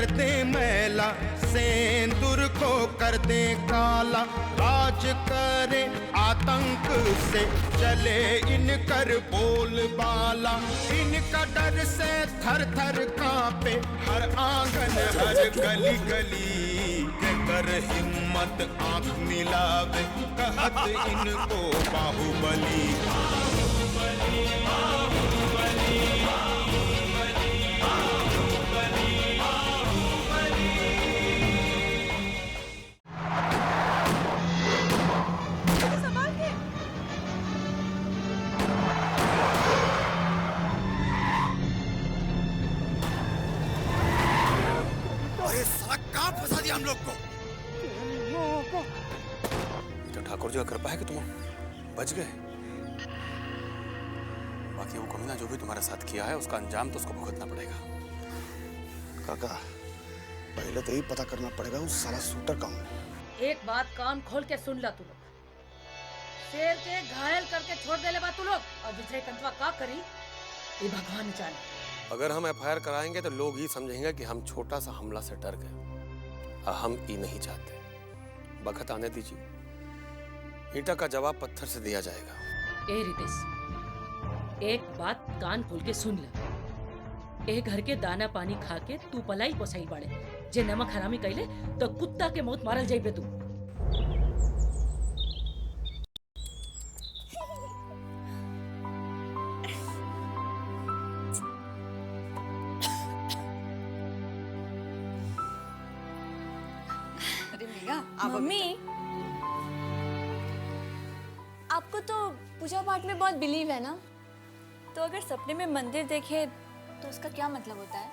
दे मैला, सेंदूर को कर दे काला। राज करे आतंक से, चले इनकर बोलबाला। इनका डर से थर थर कांपे हर आंगन हर गली गली। कर हिम्मत आंख मिलावे, कहत इनको बाहुबली। अरे साला कहाँ फंसा दिया हम लोग को? तो ठाकुर जी का कृपा है कि तुम बच गए। बाकी वो कमीना जो भी तुम्हारे साथ किया है उसका अंजाम तो उसको भुगतना पड़ेगा। काका, पहले तो यही पता करना पड़ेगा उस साला शूटर कौन है। एक बात कान खोल के सुन ला तू लोग। शेर के घायल करके छोड़ दे ले बा तू लोग, और विजय कंतवा का करी ये भगवान जाने। अगर हम एफआईआर कराएंगे तो लोग ही समझेंगे कि हम छोटा सा हमला से डर गए, और हम ये नहीं चाहते। बखत आने दीजिए, ईटा का जवाब पत्थर से दिया जाएगा। ए रितेश, एक बात कान खोल के सुन ले। ए घर के दाना पानी खा के तू पलाई पोसाई बाड़े, जे नमक हरामी कैले तो कुत्ता के मौत मारल जाइबे तू। मम्मी, आपको तो पूजा पाठ में बहुत बिलीव है ना, तो अगर सपने में मंदिर देखे तो उसका क्या मतलब होता है?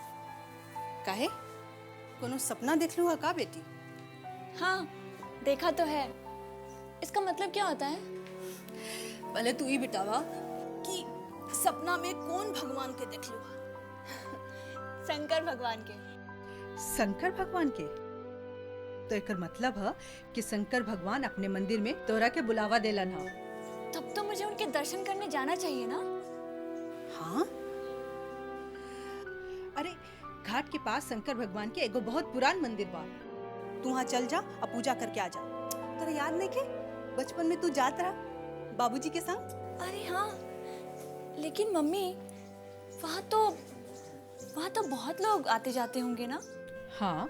काहे? कोनो सपना देख लूँ का बेटी? हाँ, देखा तो है। इसका मतलब क्या होता है? पहले तू ही बतावा कि सपना में कौन भगवान के देख लूँ? शंकर भगवान के। शंकर भगवान के? तो एकर मतलब है कि शंकर भगवान अपने मंदिर में तोरा के बुलावा देलन हा। तब तो मुझे उनके दर्शन करने जाना चाहिए ना? हाँ? अरे घाट के पास शंकर भगवान के एगो बहुत पुरान मंदिर बा। तू वहाँ चल जा और पूजा करके आ जा। तेरा याद नहीं के बचपन में तू जात रहा बाबूजी के साथ? अरे हाँ, लेकिन मम्मी वहाँ तो बहुत लोग आते जाते होंगे ना? हाँ,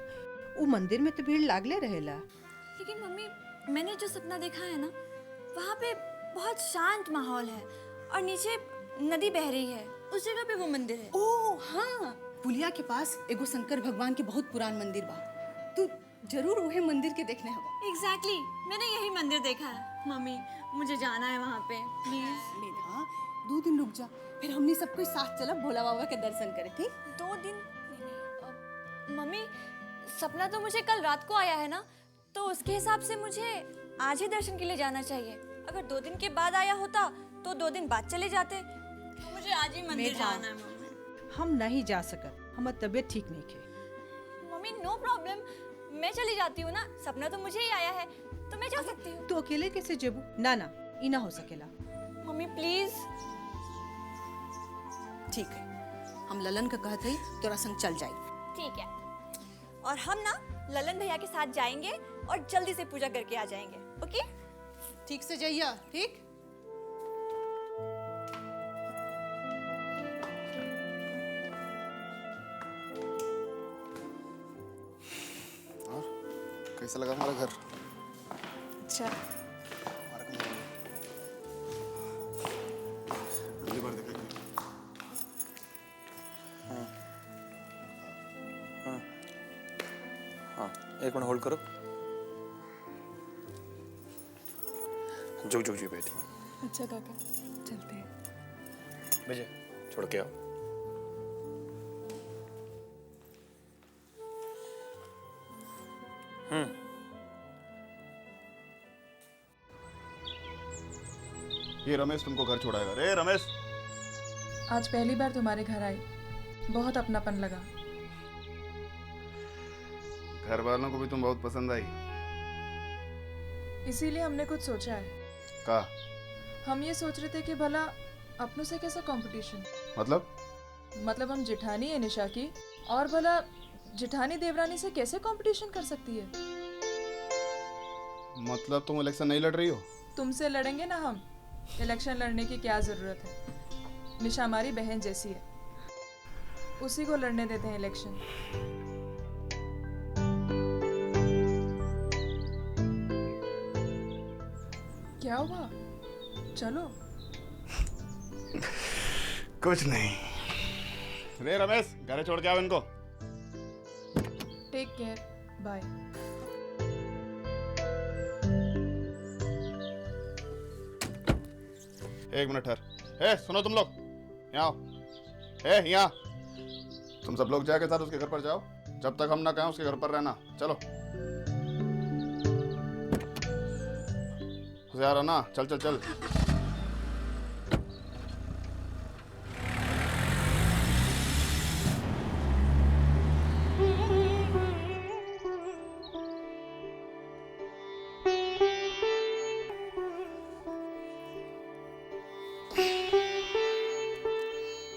वो मंदिर में तो भीड़ लागले रहेला। लेकिन मम्मी, मैंने जो सपना देखा है ना, वहाँ पे बहुत शांत माहौल है और नीचे नदी बह रही है। उस जगह पे वो मंदिर है। ओह हाँ, पुलिया के पास एगो शंकर भगवान के बहुत पुरान मंदिर बा। तू जरूर वही मंदिर के देखने हवा। एग्जैक्टली, मैंने यही मंदिर देखा है। मम्मी, मुझे जाना है वहाँ पे, प्लीज। मीना, 2 दिन रुक जा, फिर हमने सब कोई साथ चला भोला बाबा के दर्शन करे। ठीक? 2 दिन? नहीं, मम्मी, सपना तो मुझे कल रात को आया है ना, तो उसके हिसाब से मुझे आज ही दर्शन के लिए जाना चाहिए। अगर 2 दिन के बाद आया होता तो 2 दिन बाद चले जाते। तो मुझे आज ही मंदिर जाना है मम्मी। हम नहीं जा सकत, हमार तबीयत ठीक नहीं है। मम्मी, नो प्रॉब्लम, मैं चली जाती हूँ ना। सपना तो मुझे ही आया है, तो मैं जा सकती हूँ। तू अकेले कैसे जेबू? ना ना, ई ना हो सकेला। Mummy please. ठीक है, हम ललन का कहते ही तोरा संग चल जाई। ठीक है, और हम ना ललन भैया के साथ जाएंगे और जल्दी से पूजा करके आ जाएंगे। ओके? ठीक से जाइया। ठीक? और कैसा लगा हमारा घर? अच्छा। अगली बार देखेंगे। हाँ, एक मिनट होल्ड करो। जुग जी बेटी। अच्छा काका, चलते हैं। विजय, छोड़ के आओ। ये रमेश तुमको घर छोड़ाएगा। रे रमेश, आज पहली बार तुम्हारे घर आई, बहुत अपनापन लगा। घर वालों को भी तुम बहुत पसंद आई। इसीलिए हमने कुछ सोचा है। का? हम ये सोच रहे थे कि भला अपनों से कैसा कंपटीशन। मतलब हम जेठानी है निशा की, और भला जिठानी देवरानी से कैसे कंपटीशन कर सकती है? मतलब तुम इलेक्शन नहीं लड़ रही हो? तुमसे लड़ेंगे ना हम। इलेक्शन लड़ने की क्या जरूरत है? निशा हमारी बहन जैसी है, उसी को लड़ने देते हैं इलेक्शन। क्या हुआ? चलो। कुछ नहीं। रे रमेश, घर छोड़ के आओ इनको। Take care, bye. एक मिनट ठहर। सुनो तुम लोग, यहाँ आओ। यहाँ तुम सब लोग जाके साथ उसके घर पर जाओ। जब तक हम ना कहें उसके घर पर रहना। चलो होशियार ना। चल चल चल।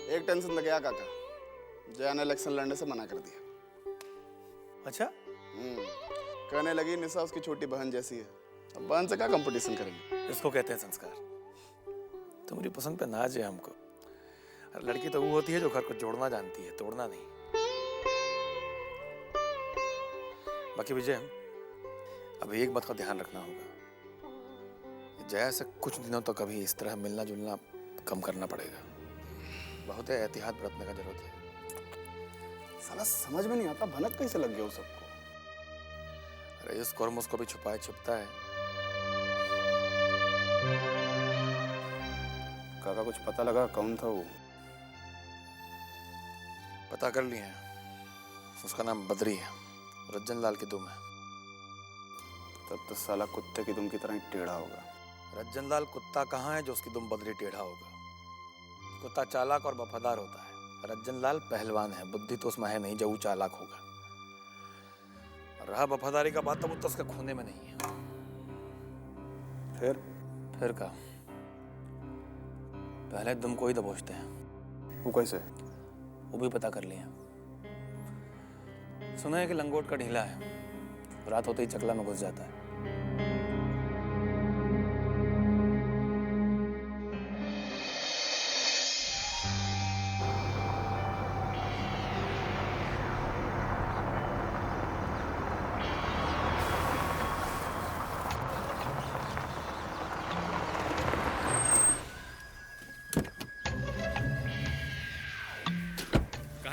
एक टेंशन तो गया काका, जया ने इलेक्शन लड़ने से मना कर दिया। अच्छा, कहने लगी निशा उसकी छोटी बहन जैसी है, अब बहन से क्या कंपटीशन करेंगे। इसको कहते हैं संस्कार। तुम्हारी पसंद पे नाज है हमको। और लड़की तो वो होती है जो घर को जोड़ना जानती है, तोड़ना नहीं। बाकी विजय, अब एक बात का ध्यान रखना होगा, जया से कुछ दिनों तक अभी इस तरह मिलना जुलना कम करना पड़ेगा। बहुत एहतियात बरतने का जरूरत है। साला समझ में नहीं आता भनक कैसे लग गया उस सबको। अरे इस कर्म को भी छुपाए छिपता है। काका कुछ पता लगा कौन था वो? पता कर लिए हैं, उसका नाम बद्री है, रज्जन लाल की दुम है। तब तो साला कुत्ते की दुम की तरह ही टेढ़ा होगा। रज्जन लाल कुत्ता कहाँ है जो उसकी दुम बद्री टेढ़ा होगा? कुत्ता चालाक और वफादार होता है। रज्जन लाल पहलवान है, बुद्धि तो उसमें है नहीं जो वो चालाक होगा। और रहा वफादारी का बात, तो वो तो उसके खूने में नहीं है। फिर का पहले दुम को ही दबोचते हैं। वो कैसे? वो भी पता कर लिया। सुना है कि लंगोट का ढीला है, रात होते ही चकला में घुस जाता है।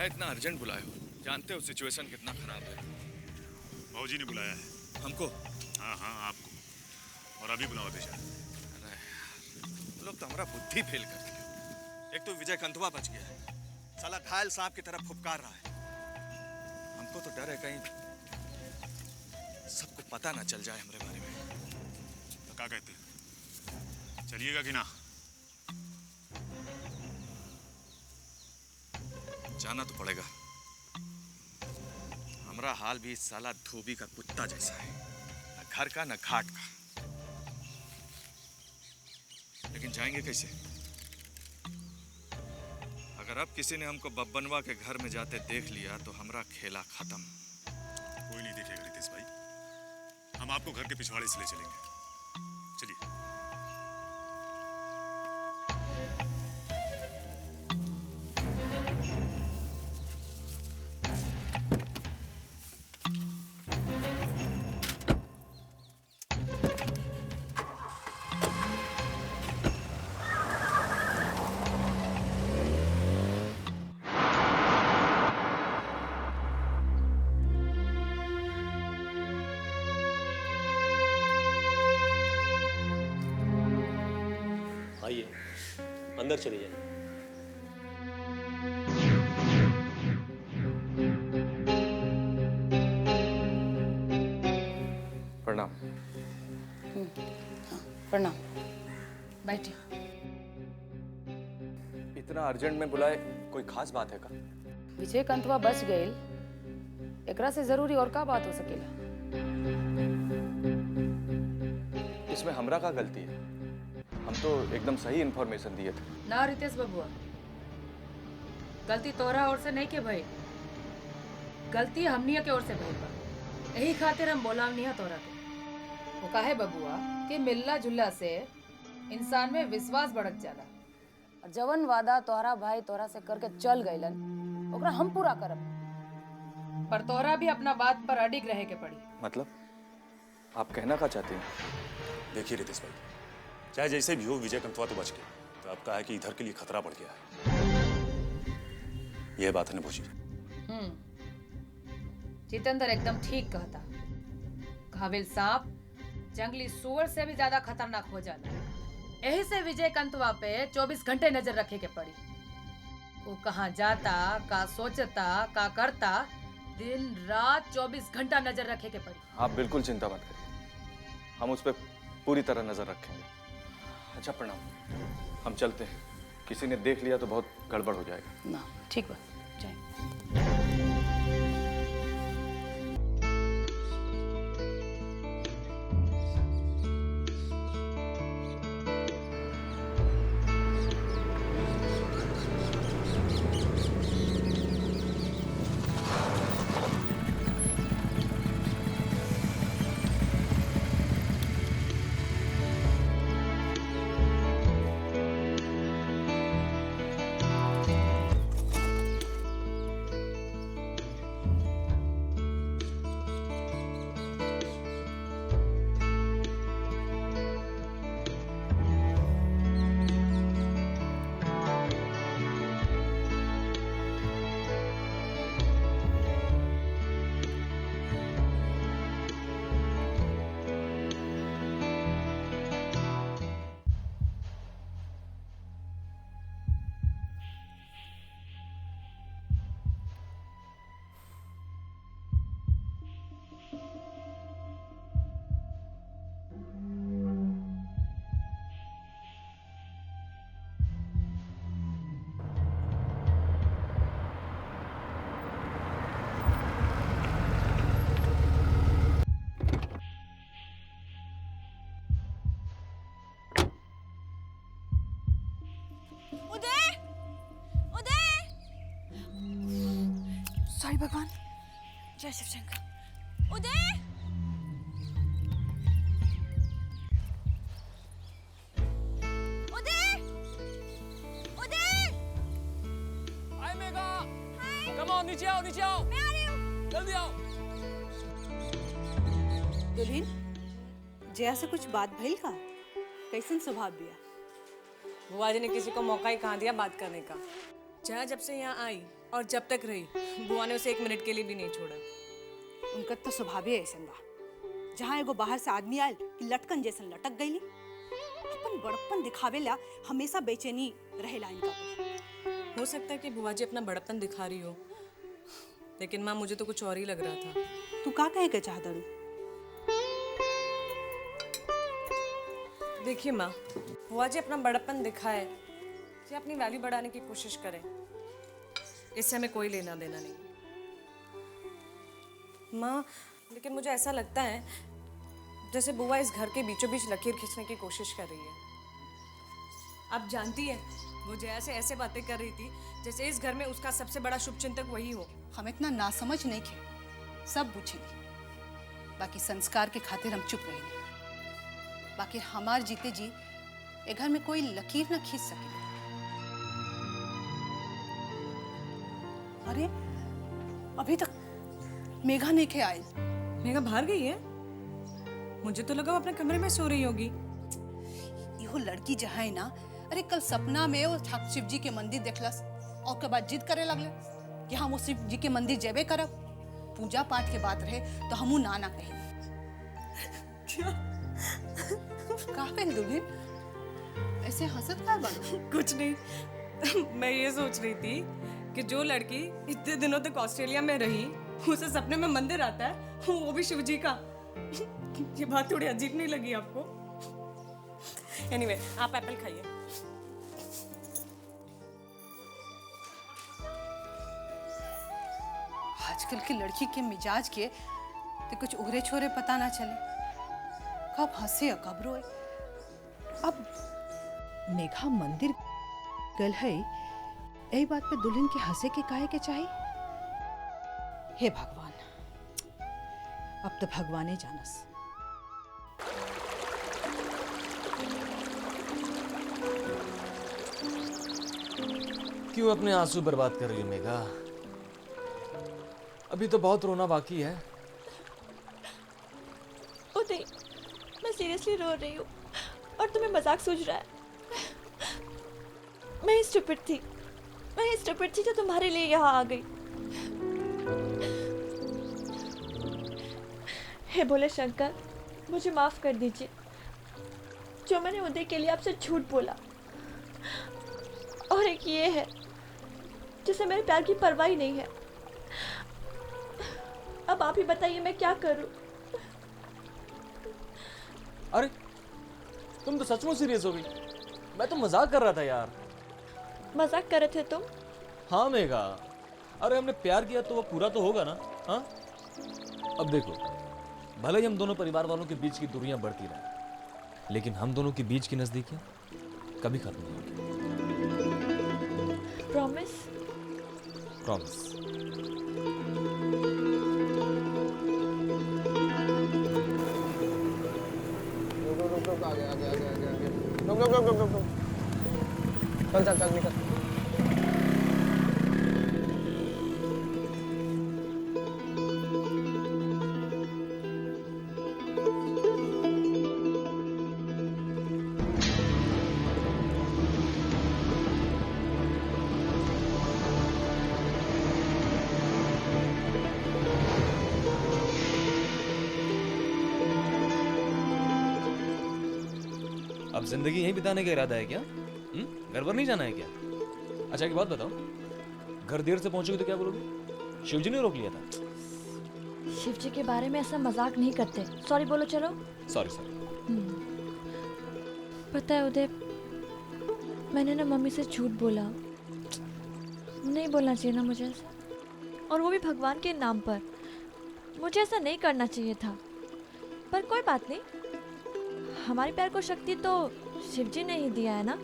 इतना अर्जेंट बुलाए हो? जानते हो सिचुएशन कितना खराब है। भाजी ने बुलाया है हमको? हाँ हाँ आपको, और अभी बुलाओ दिशा। अरे लोग तो हमारा बुद्धि फेल कर दिया। एक तो विजय कंधवा बच गया है, साला घायल सांप की तरफ फुफकार रहा है। हमको तो डर है कहीं सबको पता ना चल जाए हमारे बारे में। तो क्या कहते हैं, चलिएगा कि ना? जाना तो पड़ेगा। हमारा हाल भी साला धोबी का कुत्ता जैसा है, न घर का न घाट का। लेकिन जाएंगे कैसे? अगर अब किसी ने हमको बब्बनवा के घर में जाते देख लिया तो हमारा खेला खत्म। कोई नहीं देखेगा रितेश भाई, हम आपको घर के पिछवाड़े से ले चलेंगे। चलिए। आइए अंदर चले जाइए। प्रणाम। प्रणाम। बैठिए। इतना अर्जेंट में बुलाए, कोई खास बात है का? विजय कंतवा बच गए, एकरा से जरूरी और का बात हो सकेला? इसमें हमरा का गलती है? हम तो एकदम सही इन्फॉर्मेशन दिए थे। ना रितेश बबुआ, गलती तोरा और से नहीं के भाई। गलती हमनिया के ओर से भइल बा। यही खातिर हम बोलावनिया तोरा के। वो काहे बबुआ कि मिलना जुलला से इंसान में विश्वास बढ़त जाला। और जवन वादा तोहरा भाई तोहरा से करके चल गइलन ओकरा हम पूरा करब। पर तोहरा भी अपना बात पर अडिग रहे के पड़ी। मतलब आप कहना क्या चाहते हैं? देखिए रितेश भाई, चाहे जैसे भी हो विजय कंथवा तो बच गया, तो आपका है कि इधर के लिए खतरा बढ़ गया है। यह बात है नभूजी। जितेंद्र एकदम ठीक कहता। घाविल सांप जंगली सुअर से भी ज्यादा खतरनाक हो जाता है। यही से विजय कंथवा पे 24 घंटे नजर रखे के पड़ी। वो कहाँ जाता, का सोचता, का करता, दिन रात 24 घंटा नजर रखे के पड़ी। आप बिल्कुल चिंता मत करिए, हम उस पर पूरी तरह नजर रखेंगे। अच्छा प्रणाम, हम चलते हैं। किसी ने देख लिया तो बहुत गड़बड़ हो जाएगा। ना ठीक बा, जाए। सॉरी भगवान, जय शिव शंकर। उदय, उदय, उदय। हाय मेघा, कम ऑन, नीचे आओ, नीचे आओ। मैं आ रही हूँ। जल्दी आओ। दुल्हीन, जया से कुछ बात भइल का? कैसन स्वभाव बिया? बुआ जी ने किसी को मौका ही कहाँ दिया बात करने का। जया जब से यहाँ आई और जब तक रही, बुआ ने उसे 1 मिनट के लिए भी नहीं छोड़ा। उनका तो स्वभाव ही ऐसा बा। जहाँ एगो बाहर से आदमी आयल कि लटकन जैसन लटक गईली। अपन बड़प्पन दिखावेला हमेशा बेचैनी रहेला इनका पर। हो सकता है कि बुआ जी अपना बड़प्पन दिखा रही हो, लेकिन माँ मुझे तो कुछ और ही लग रहा था। तू का कहे के चाहता रू? देखिए माँ, बुआ जी अपना बड़प्पन दिखाए या अपनी वैल्यू बढ़ाने की कोशिश करें, इससे हमें कोई लेना देना नहीं। माँ, लेकिन मुझे ऐसा लगता है जैसे बुआ इस घर के बीचों बीच लकीर खींचने की कोशिश कर रही है। आप जानती है, वो जया से ऐसे बातें कर रही थी जैसे इस घर में उसका सबसे बड़ा शुभचिंतक वही हो। हम इतना नासमझ नहीं थे, सब पूछेंगे। बाकी संस्कार के खातिर हम चुप रहेंगे। बाकी हमार जीते जी ए घर में कोई लकीर न खींच सके। अरे अभी तक मेघा नहीं के आए। मेघा बाहर गई है? मुझे तो लगा वो अपने कमरे में सो रही होगी। यो लड़की जहाँ है ना, अरे कल सपना में वो शिव जी के मंदिर देखलस और के बाद जिद करे लगले कि हम वो शिव जी के मंदिर जेबे करब। पूजा पाठ के बात रहे तो हमू ना ना कहे। का कहे दुल्हन, ऐसे हंसत का बनो? कुछ नहीं, मैं ये सोच रही थी कि जो लड़की इतने दिनों तक ऑस्ट्रेलिया में रही, उसे सपने में मंदिर आता है, वो भी शिव जी का। ये बात थोड़ी अजीब नहीं लगी आपको? एनीवे, आप एप्पल खाइए। आजकल की लड़की के मिजाज के तो कुछ उगरे छोरे पता ना चले, कब हंसे और कब रोए। अब मेघा मंदिर गल है, यही बात पे दुल्हन के हंसे के काहे के चाहिए? हे भगवान, अब तो भगवान ही जानस। क्यों अपने आंसू बर्बाद कर रही हो मेघा? अभी तो बहुत रोना बाकी है। उदय, मैं सीरियसली रो रही हूँ और तुम्हें मजाक सूझ रहा है। मैं स्टूपिड थी, मैं स्टूपिड थी जो तुम्हारे लिए यहाँ आ गई। हे भोले शंकर, मुझे माफ कर दीजिए जो मैंने उदय के लिए आपसे झूठ बोला। और एक ये है जिसे मेरे प्यार की परवाह ही नहीं है। अब आप ही बताइए मैं क्या करूं? अरे तुम तो सचमुच सीरियस हो गई। मैं तो मजाक कर रहा था यार। मजाक कर रहे थे तुम? हाँ मेघा, अरे हमने प्यार किया तो वो पूरा तो होगा ना। हाँ, अब देखो, भले ही हम दोनों परिवार वालों के बीच की दूरियां बढ़ती रहे, लेकिन हम दोनों के बीच की नजदीकियां कभी खत्म नहीं होगी। प्रॉमिस? प्रॉमिस। आगे आगे आगे आगे आगे रुक रुक रुक रुक रुक, चल चल चल निकल। अब जिंदगी यहीं बिताने का इरादा है क्या? घर पर नहीं जाना है क्या? अच्छा एक बात बताओ, घर देर से पहुंचोगे तो क्या बोलोगे? शिवजी ने रोक लिया था। शिवजी के बारे में ऐसा मजाक नहीं करते। सॉरी बोलो चलो। Sorry sorry. पता है उदय, मैंने ना मम्मी से झूठ बोला। नहीं बोलना चाहिए ना मुझे ऐसा, और वो भी भगवान के नाम पर। मुझे ऐसा नहीं करना चाहिए था, पर कोई बात नहीं। हमारे प्यार को शक्ति तो शिवजी ने ही दिया है ना,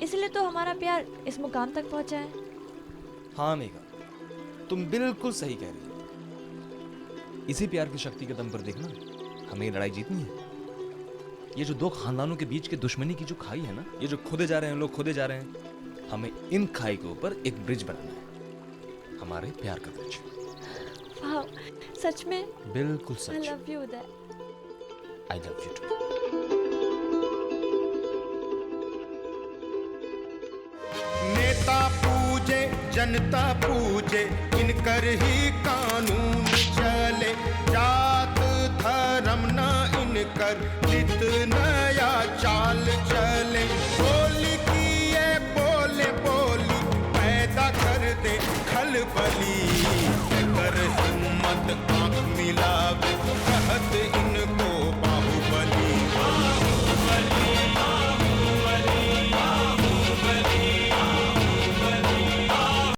इसलिए तो हमारा प्यार इस मुकाम तक पहुंचा है। हाँ मेघा, तुम बिल्कुल सही कह रही हो। इसी प्यार की शक्ति के दम पर देखना, हमें ये लड़ाई जीतनी है। ये जो दो खानदानों के बीच के दुश्मनी की जो खाई है ना, ये जो खोदे जा रहे हैं लोग, खोदे जा रहे हैं, हमें इन खाई के ऊपर एक ब्रिज बनाना है, हमारे प्यार का ब्रिज। वाह, सच में? बिल्कुल सच। I love you Uday. I love you too. नेता पूजे जनता पूजे, इनकर ही कानून चले। जात धर्म न इनकर, नित नया चाल चले। बोली की ये बोले बोली, पैदा कर दे खलबली। कर हिम्मत आंख मिला